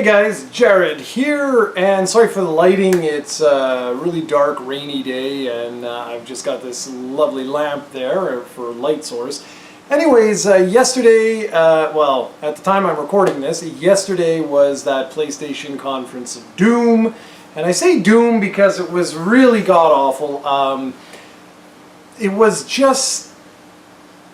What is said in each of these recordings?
guys, Jared here, and sorry for the lighting. It's a really dark, rainy day, and I've just got this lovely lamp there for light source. Anyways, yesterday, well, at the time I'm recording this, yesterday was that PlayStation conference of doom, and I say doom because it was really god-awful. It was just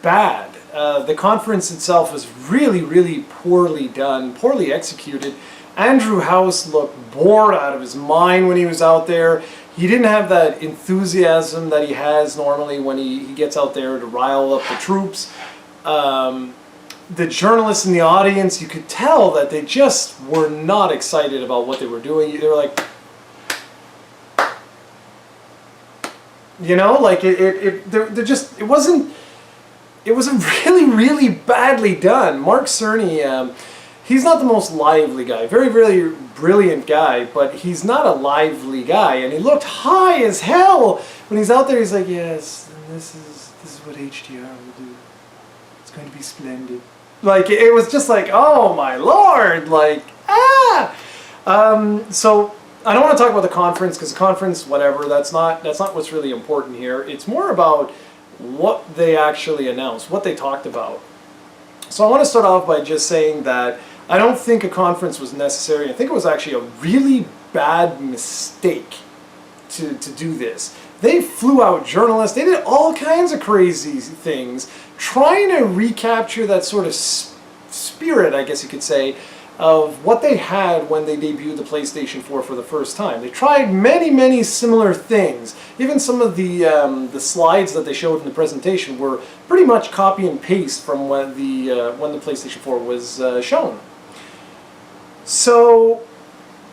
bad. The conference itself was really poorly done, poorly executed. Andrew House looked bored out of his mind when he was out there. He didn't have that enthusiasm that he has normally when he gets out there to rile up the troops. The journalists in the audience, you could tell that they just were not excited about what they were doing. They were like, you know, like it wasn't really badly done. Mark Cerny, he's not the most lively guy. Very brilliant guy, but he's not a lively guy. And he looked high as hell when he's out there. He's like, yes, and this is what HDR will do. It's going to be splendid. Like, it was just like, oh my lord, like, ah. So I don't want to talk about the conference because the conference, whatever. That's not what's really important here. It's more about what they actually announced, what they talked about. So I want to start off by just saying that I don't think a conference was necessary. I think it was actually a really bad mistake to do this. They flew out journalists, they did all kinds of crazy things, trying to recapture that sort of spirit, I guess you could say, of what they had when they debuted the PlayStation 4 for the first time. They tried many similar things. Even some of the slides that they showed in the presentation were pretty much copy and paste from when the PlayStation 4 was shown. So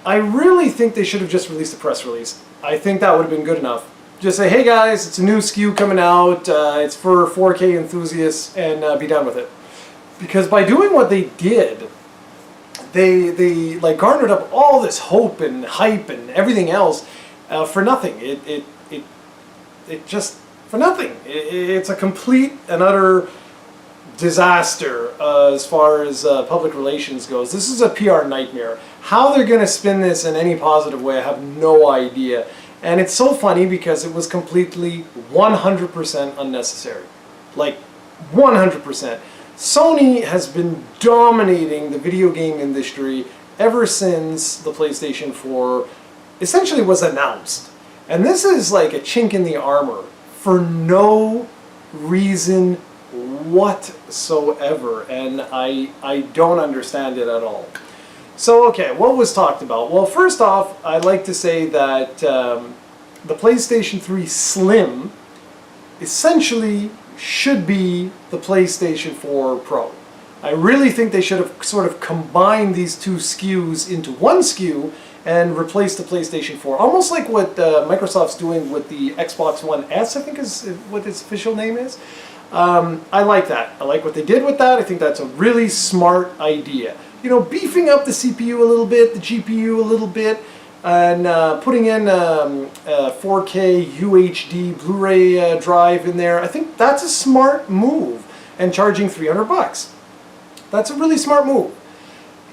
I really think they should have just released a press release. I think that would have been good enough. Just say, hey guys, it's a new SKU coming out, it's for 4K enthusiasts, and be done with it. Because by doing what they did, they like garnered up all this hope and hype and everything else for nothing. It just for nothing. It's a complete and utter disaster as far as public relations goes. This is a PR nightmare. How they're going to spin this in any positive way, I have no idea. And it's so funny because it was completely 100% unnecessary. Like 100%. Sony has been dominating the video game industry ever since the PlayStation 4 essentially was announced. And this is like a chink in the armor for no reason whatsoever. And I don't understand it at all. So, okay, what was talked about? Well, first off, I'd like to say that the PlayStation 3 Slim essentially should be the PlayStation 4 Pro. I really think they should have sort of combined these two SKUs into one SKU and replaced the PlayStation 4. Almost like what Microsoft's doing with the Xbox One S, I think is what its official name is. I like that. I like what they did with that. I think that's a really smart idea. You know, beefing up the CPU a little bit, the GPU a little bit, and putting in a 4K UHD Blu-ray drive in there. I think that's a smart move. And charging $300. That's a really smart move.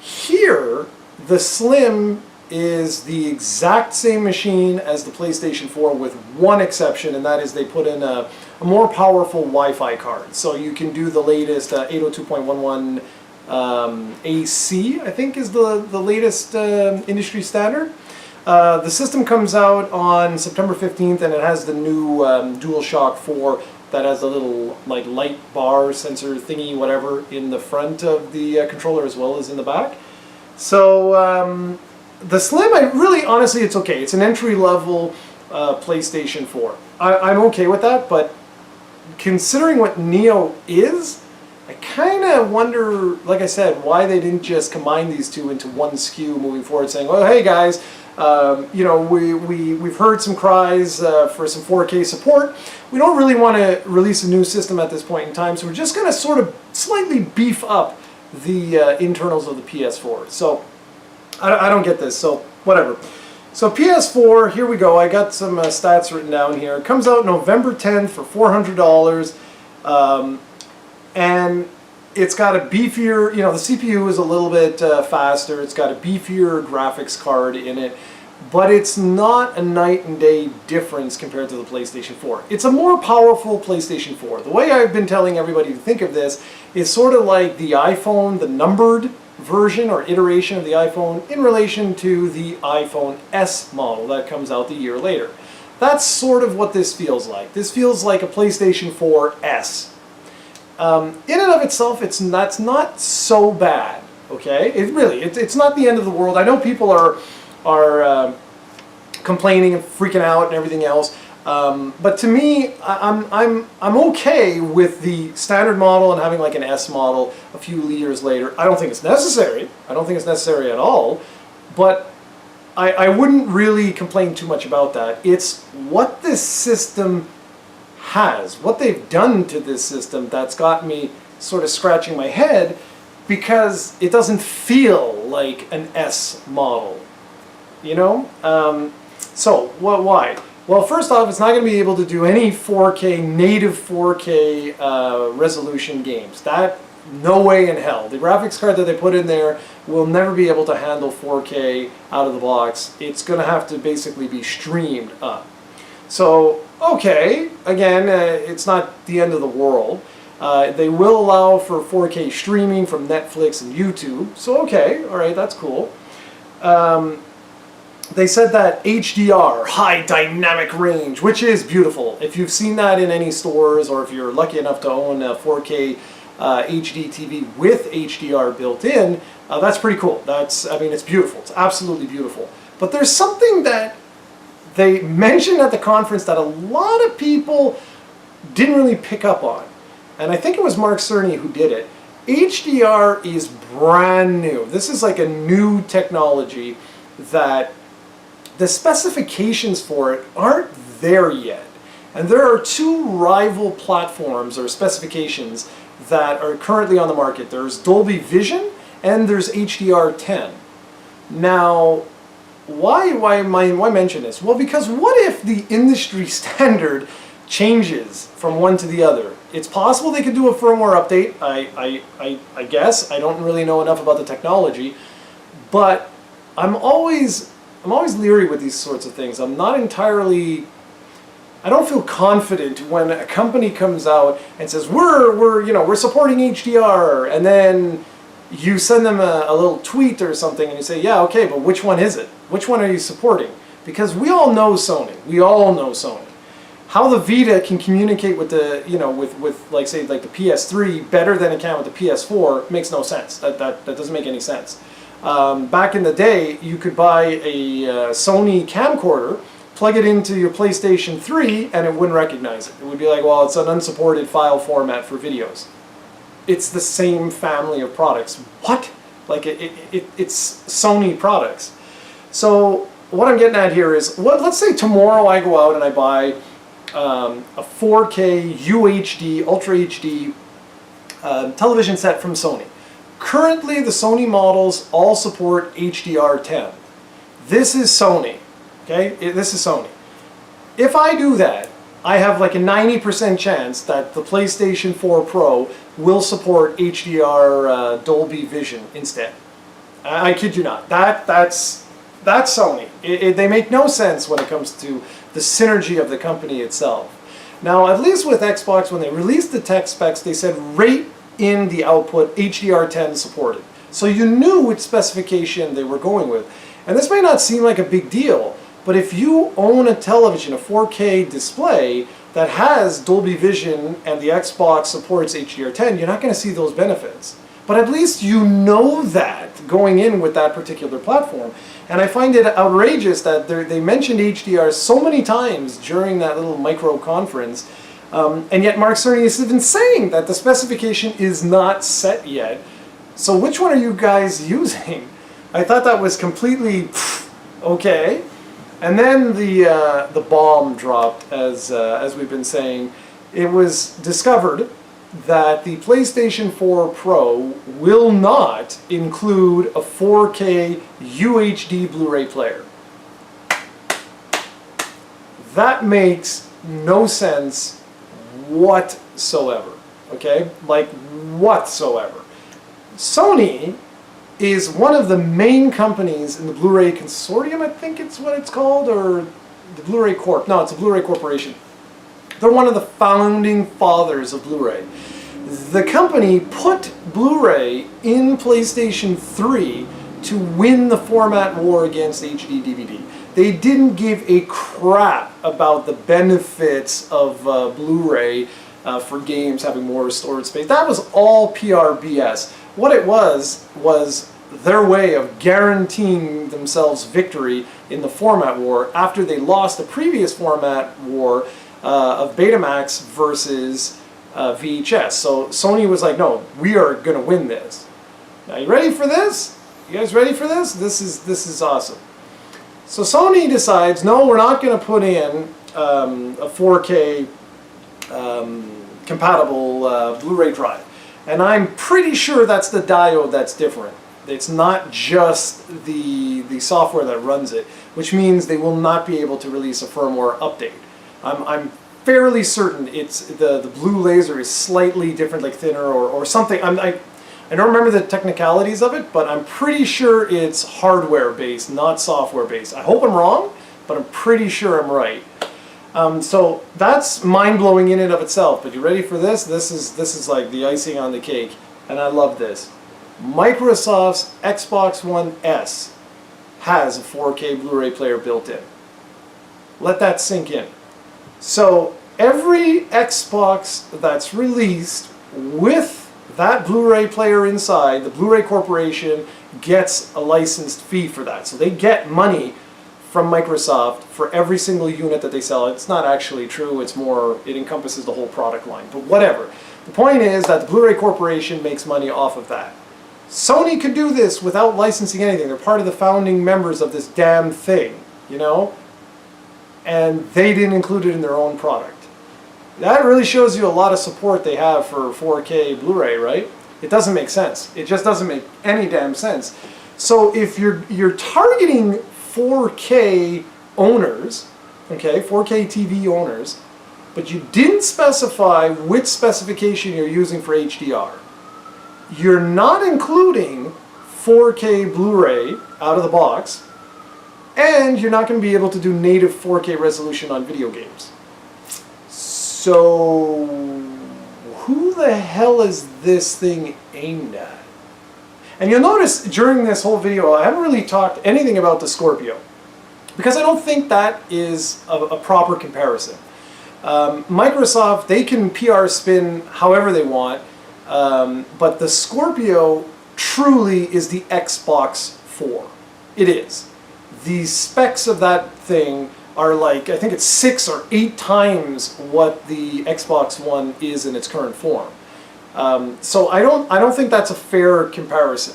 Here, the Slim is the exact same machine as the PlayStation 4 with one exception, and that is they put in a more powerful Wi-Fi card. So you can do the latest 802.11 AC, I think is the latest industry standard. The system comes out on September 15th, and it has the new DualShock 4 that has a little like light bar sensor thingy, whatever, in the front of the controller as well as in the back. So the Slim, honestly, it's okay. It's an entry-level PlayStation 4. I'm okay with that, but considering what Neo is, I kind of wonder, like I said, why they didn't just combine these two into one SKU moving forward, saying, "Oh, hey guys, you know, we've heard some cries for some 4K support. We don't really want to release a new system at this point in time, so we're just going to sort of slightly beef up the internals of the PS4." So I don't get this. So whatever. So PS4, here we go. I got some stats written down here. It comes out November 10th for $400. And It's got a beefier, you know, the CPU is a little bit faster. It's got a beefier graphics card in it, but it's not a night and day difference compared to the PlayStation 4. It's a more powerful PlayStation 4. The way I've been telling everybody to think of this is sort of like the iPhone, the numbered version or iteration of the iPhone in relation to the iPhone S model that comes out the year later. That's sort of what this feels like. This feels like a PlayStation 4 S. In and of itself, that's not so bad. Okay, it's not the end of the world. I know people are complaining and freaking out and everything else, but to me, I'm okay with the standard model and having like an S model a few years later. I don't think it's necessary. I don't think it's necessary at all, but I wouldn't really complain too much about that. It's what this system has, what they've done to this system that's got me sort of scratching my head, because it doesn't feel like an S model, you know? So, why? Well, first off, it's not going to be able to do any 4K, native 4K resolution games. That, no way in hell. The graphics card that they put in there will never be able to handle 4K out of the box. It's going to have to basically be streamed up. So, okay, again, it's not the end of the world. They will allow for 4K streaming from Netflix and YouTube. So, okay, all right, that's cool. They said that HDR, high dynamic range, which is beautiful. If you've seen that in any stores, or if you're lucky enough to own a 4K HD TV with HDR built in, that's pretty cool. I mean, it's beautiful. It's absolutely beautiful. But there's something that they mentioned at the conference that a lot of people didn't really pick up on. And I think it was Mark Cerny who did it. HDR is brand new. This is like a new technology that the specifications for it aren't there yet. And there are two rival platforms or specifications that are currently on the market. There's Dolby Vision and there's HDR10. Now, why mention this? Well, because what if the industry standard changes from one to the other? It's possible they could do a firmware update, I guess. I don't really know enough about the technology, but I'm always leery with these sorts of things. I don't feel confident when a company comes out and says we're supporting HDR, and then you send them a little tweet or something and you say, yeah, okay, but which one is it? Which one are you supporting? Because we all know Sony. We all know Sony. How the Vita can communicate with the, with like say like the PS3 better than it can with the PS4 makes no sense. That doesn't make any sense. Back in the day, you could buy a Sony camcorder, plug it into your PlayStation 3, and it wouldn't recognize it. It would be like, well, it's an unsupported file format for videos. It's the same family of products. What? Like it's Sony products. So what I'm getting at here is, let's say tomorrow I go out and I buy a 4K UHD, Ultra HD television set from Sony. Currently, the Sony models all support HDR10. This is Sony. Okay, this is Sony. If I do that, I have like a 90% chance that the PlayStation 4 Pro will support HDR Dolby Vision instead. I kid you not. That's Sony. They make no sense when it comes to the synergy of the company itself. Now, at least with Xbox, when they released the tech specs, they said right in the output HDR10 supported. So you knew which specification they were going with. And this may not seem like a big deal, but if you own a television, a 4K display that has Dolby Vision and the Xbox supports HDR10, you're not going to see those benefits. But at least you know that going in with that particular platform. And I find it outrageous that they mentioned HDR so many times during that little micro conference, and yet Mark Cerny has been saying that the specification is not set yet. So which one are you guys using? I thought that was completely okay. And then the bomb dropped, as we've been saying. It was discovered that the PlayStation 4 Pro will not include a 4K UHD Blu-ray player. That makes no sense whatsoever. Okay? Like, whatsoever. Sony is one of the main companies in the Blu-ray Consortium, I think it's what it's called, or the Blu-ray Corp. No, it's a Blu-ray Corporation. They're one of the founding fathers of Blu-ray. The company put Blu-ray in PlayStation 3 to win the format war against HD DVD. They didn't give a crap about the benefits of Blu-ray for games having more storage space. That was all PR BS. What it was their way of guaranteeing themselves victory in the format war after they lost the previous format war of Betamax versus VHS. So Sony was like, no, we are going to win this. Now, you ready for this? You guys ready for this? This is awesome. So Sony decides, no, we're not going to put in a 4K compatible Blu-ray drive. And I'm pretty sure that's the diode that's different. It's not just the software that runs it, which means they will not be able to release a firmware update. I'm fairly certain it's the blue laser is slightly different, like thinner or something. I don't remember the technicalities of it, but I'm pretty sure it's hardware based, not software based. I hope I'm wrong, but I'm pretty sure I'm right. So that's mind-blowing in and of itself. But you ready for this? This is like the icing on the cake, and I love this. Microsoft's Xbox One S has a 4K Blu-ray player built in. Let that sink in. So every Xbox that's released with that Blu-ray player inside, the Blu-ray Corporation gets a licensed fee for that. So they get money from Microsoft for every single unit that they sell. It's not actually true, it's more, it encompasses the whole product line, but whatever. The point is that the Blu-ray Corporation makes money off of that. Sony could do this without licensing anything. They're part of the founding members of this damn thing, you know? And they didn't include it in their own product. That really shows you a lot of support they have for 4K Blu-ray, right? It doesn't make sense. It just doesn't make any damn sense. So if you're targeting 4K owners, okay, 4K TV owners, but you didn't specify which specification you're using for HDR, you're not including 4K Blu-ray out of the box, and you're not going to be able to do native 4K resolution on video games. So, who the hell is this thing aimed at? And you'll notice during this whole video, I haven't really talked anything about the Scorpio, because I don't think that is a proper comparison. Microsoft, they can PR spin however they want, but the Scorpio truly is the Xbox 4. It is. The specs of that thing are like, I think it's 6 or 8 times what the Xbox One is in its current form. So I don't think that's a fair comparison,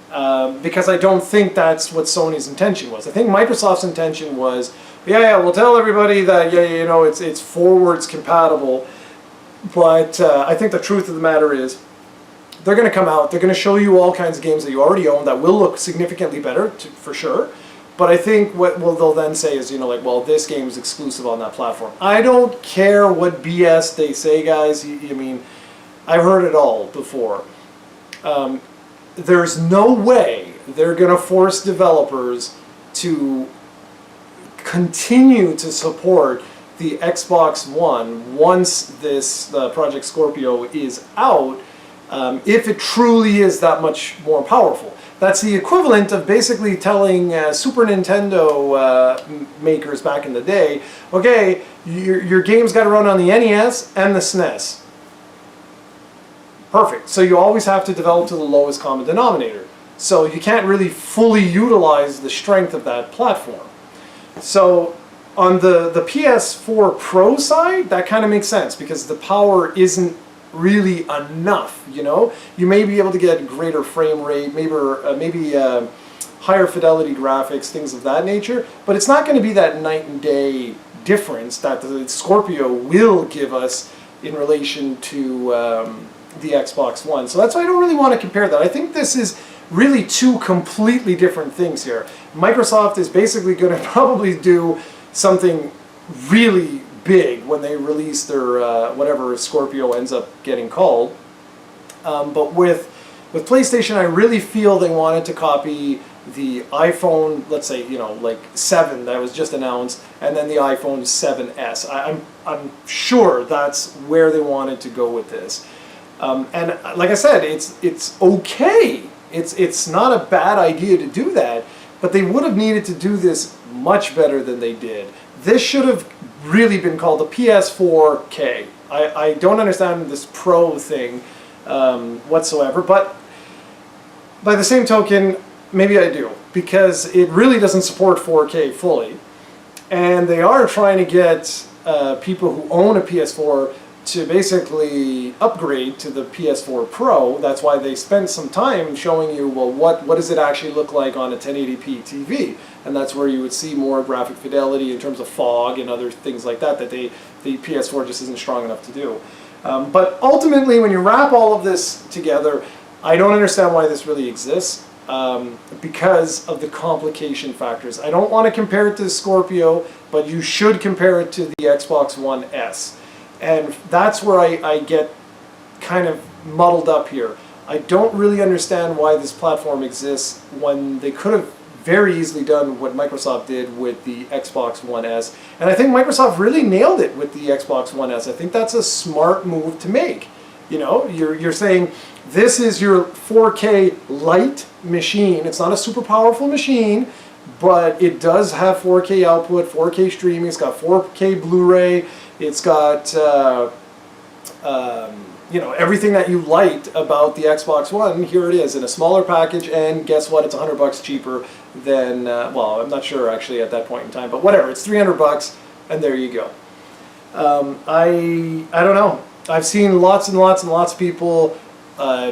because I don't think that's what Sony's intention was. I think Microsoft's intention was, yeah, we'll tell everybody that, yeah, you know, it's forwards compatible, but I think the truth of the matter is, they're going to come out, they're going to show you all kinds of games that you already own that will look significantly better, for sure. But I think what they'll then say is, you know, like, well, this game is exclusive on that platform. I don't care what BS they say, guys. I mean, I've heard it all before. There's no way they're going to force developers to continue to support the Xbox One once this Project Scorpio is out, if it truly is that much more powerful. That's the equivalent of basically telling Super Nintendo makers back in the day, okay, your game's got to run on the NES and the SNES. Perfect. So you always have to develop to the lowest common denominator. So you can't really fully utilize the strength of that platform. So on the PS4 Pro side, that kind of makes sense because the power isn't really enough, you know? You may be able to get greater frame rate, maybe higher fidelity graphics, things of that nature, but it's not going to be that night and day difference that the Scorpio will give us in relation to the Xbox One. So that's why I don't really want to compare that. I think this is really two completely different things here. Microsoft is basically going to probably do something really big when they release their whatever Scorpio ends up getting called. But with PlayStation, I really feel they wanted to copy the iPhone, let's say, like 7 that was just announced, and then the iPhone 7S. I'm sure that's where they wanted to go with this. And like I said, it's okay. It's not a bad idea to do that, but they would have needed to do this much better than they did. This should have really been called the PS4K. I don't understand this Pro thing whatsoever, but by the same token, maybe I do, because it really doesn't support 4K fully. And they are trying to get people who own a PS4 to basically upgrade to the PS4 Pro. That's why they spent some time showing you, well, what does it actually look like on a 1080p TV? And that's where you would see more graphic fidelity in terms of fog and other things like that the PS4 just isn't strong enough to do. But ultimately, when you wrap all of this together, I don't understand why this really exists. Because of the complication factors. I don't want to compare it to the Scorpio, but you should compare it to the Xbox One S. And that's where I get kind of muddled up here. I don't really understand why this platform exists when they could have very easily done what Microsoft did with the Xbox One S. And I think Microsoft really nailed it with the Xbox One S. I think that's a smart move to make. You're saying, this is your 4K light machine. It's not a super powerful machine, but it does have 4K output, 4K streaming. It's got 4K Blu-ray. It's got everything that you liked about the Xbox One. Here it is in a smaller package, and guess what? It's $100 cheaper than well, I'm not sure actually at that point in time, but whatever. It's $300, and there you go. I don't know. I've seen lots and lots and lots of people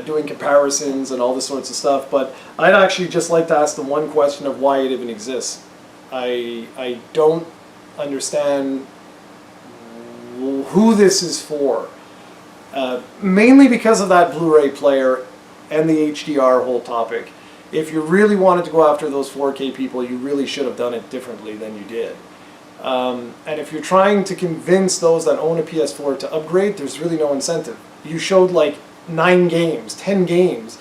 doing comparisons and all this sorts of stuff, but I'd actually just like to ask the one question of why it even exists. I don't understand who this is for. Mainly because of that Blu-ray player and the HDR whole topic. If you really wanted to go after those 4K people, you really should have done it differently than you did. And if you're trying to convince those that own a PS4 to upgrade, there's really no incentive. You showed like 9 games, 10 games,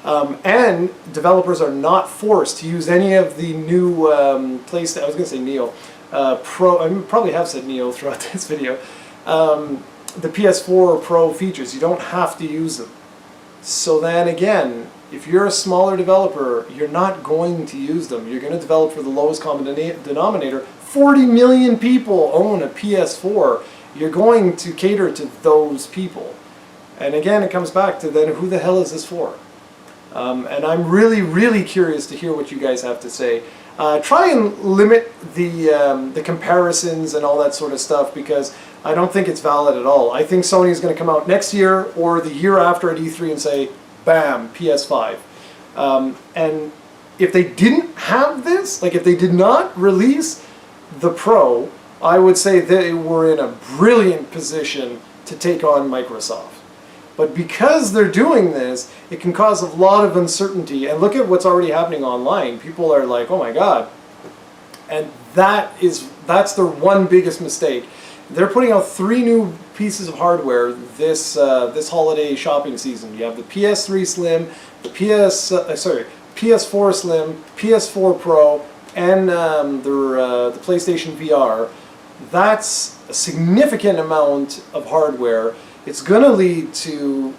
and developers are not forced to use any of the new PlayStation, I was going to say Neo, Pro, I probably have said Neo throughout this video, the PS4 Pro features. You don't have to use them. So then again, if you're a smaller developer, you're not going to use them. You're going to develop for the lowest common denominator. 40 million people own a PS4. You're going to cater to those people. And again, it comes back to then who the hell is this for? And I'm really, really curious to hear what you guys have to say. Try and limit the comparisons and all that sort of stuff, because I don't think it's valid at all. I think Sony is going to come out next year or the year after at E3 and say, bam, PS5. And if they didn't have this, like if they did not release the Pro, I would say they were in a brilliant position to take on Microsoft. But because they're doing this, it can cause a lot of uncertainty. And look at what's already happening online. People are like, oh my God. And that's their one biggest mistake. They're putting out 3 new pieces of hardware this holiday shopping season. You have the PS3 Slim, the PS4 Slim, PS4 Pro, and the PlayStation VR. That's a significant amount of hardware. It's going to lead to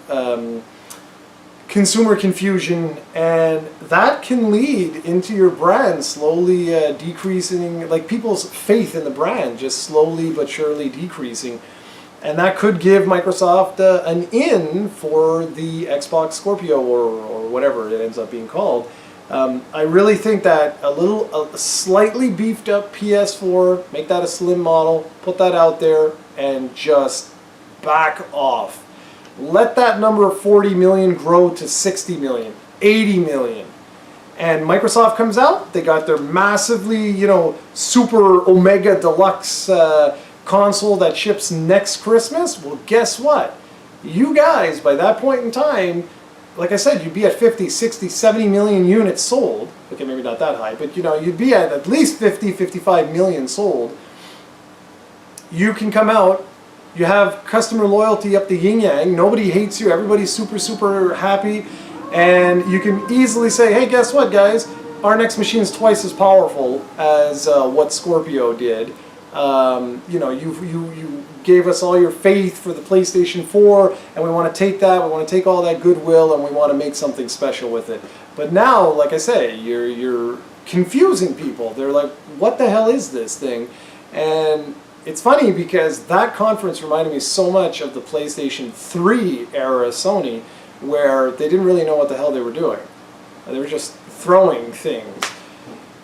consumer confusion, and that can lead into your brand slowly decreasing, like people's faith in the brand just slowly but surely decreasing. And that could give Microsoft an in for the Xbox Scorpio or whatever it ends up being called. I really think that a slightly beefed up PS4, make that a slim model, put that out there, and just back off. Let that number of 40 million grow to 60 million, 80 million. And Microsoft comes out, they got their massively, super Omega Deluxe console that ships next Christmas. Well, guess what? You guys, by that point in time, like I said, you'd be at 50, 60, 70 million units sold. Okay, maybe not that high, but you'd be at least 50, 55 million sold. You can come out You have customer loyalty up the yin-yang. Nobody hates you. Everybody's super, super happy. And you can easily say, hey, guess what, guys? Our next machine is twice as powerful as what Scorpio did. You know, you gave us all your faith for the PlayStation 4, and we want to take that, we want to take all that goodwill, and we want to make something special with it. But now, like I say, you're confusing people. They're like, what the hell is this thing? And it's funny because that conference reminded me so much of the PlayStation 3 era Sony, where they didn't really know what the hell they were doing. They were just throwing things.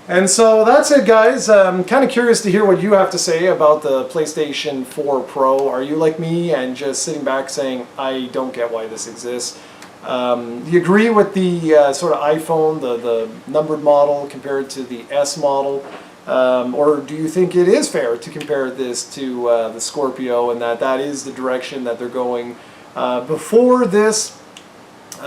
And so that's it, guys. I'm kind of curious to hear what you have to say about the PlayStation 4 Pro. Are you like me and just sitting back saying, I don't get why this exists? Do you agree with the sort of iPhone, the numbered model compared to the S model? Or do you think it is fair to compare this to the Scorpio and that is the direction that they're going? Before this,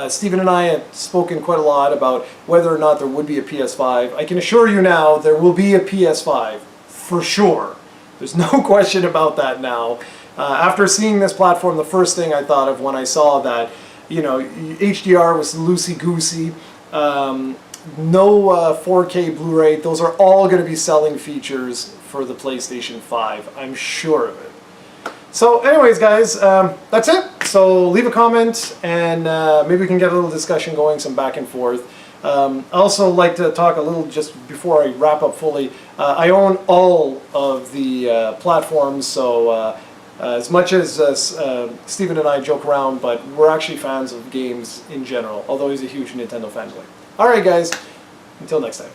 Stephen and I have spoken quite a lot about whether or not there would be a PS5. I can assure you now there will be a PS5, for sure. There's no question about that now. After seeing this platform, the first thing I thought of when I saw that, you know, HDR was loosey-goosey, no 4K Blu-ray, those are all going to be selling features for the PlayStation 5. I'm sure of it. So anyways, guys, that's it. So leave a comment and maybe we can get a little discussion going, some back and forth. I also like to talk a little, just before I wrap up fully, I own all of the platforms, so as much as Stephen and I joke around, but we're actually fans of games in general, although he's a huge Nintendo fanboy. Alright guys, until next time.